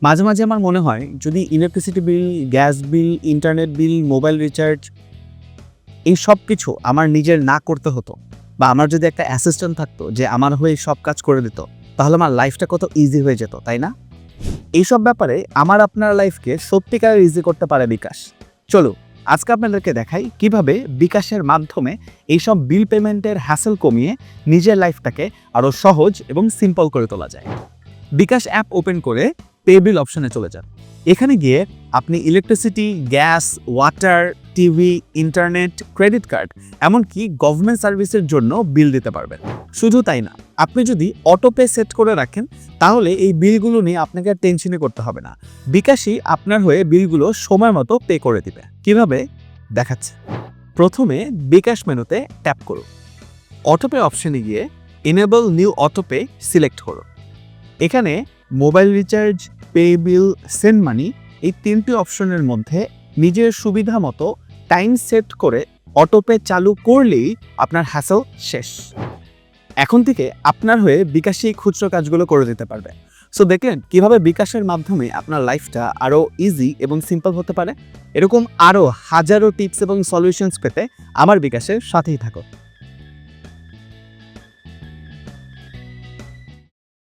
মাঝে, মাঝে আমার মনে হয় যদি electricity bill, gas bill, internet bill, mobile recharge এই সব কিছু আমার নিজের না করতে হতো বা আমার যদি একটা অ্যাসিস্ট্যান্ট থাকতো যে আমার হয়ে সব কাজ করে দিত, তাহলে আমার লাইফটা কত ইজি হয়ে যেত, তাই না? এইসব ব্যাপারে আমার আপনার লাইফকে সত্যিকারের ইজি করতে পারে বিকাশ। চলো আজকে আপনাদেরকে দেখাই কিভাবে বিকাশের মাধ্যমে এইসব বিল পেমেন্টের হ্যাসেল কমিয়ে নিজের লাইফটাকে আরও সহজ এবং সিম্পল করে তোলা যায়। বিকাশ অ্যাপ ওপেন করে পে বিল অপশনে চলে যান। এখানে গিয়ে আপনি electricity, gas, water, TV, internet, credit card এমনকি গভর্নমেন্ট সার্ভিসের জন্য বিল দিতে পারবেন। শুধু তাই না, আপনি যদি অটো পে সেট করে রাখেন তাহলে এই বিলগুলো নিয়ে আপনাকে আর টেনশনই করতে হবে না। বিকাশই আপনার হয়ে বিলগুলো সময় মতো পে করে দিবে। কিভাবে দেখাচ্ছে। প্রথমে বিকাশ মেনুতে ট্যাপ করুন। অটোপে অপশনে গিয়ে এনেবল নিউ অটোপে সিলেক্ট করুন। এখানে মোবাইল রিচার্জ, পে বিল, সেন্ড মানি এই তিনটি অপশনের মধ্যে নিজের সুবিধা মতো টাইম সেট করে অটোপে চালু করলেই আপনার হ্যাসেল শেষ। এখন থেকে আপনার হয়ে বিকাশই খুচরো কাজগুলো করে দিতে পারবে। সো দেখলেন কিভাবে বিকাশের মাধ্যমে আপনার লাইফটা আরও ইজি এবং সিম্পল হতে পারে। এরকম আরও হাজারো টিপস এবং সলিউশনস পেতে আমার বিকাশের সাথেই থাকো।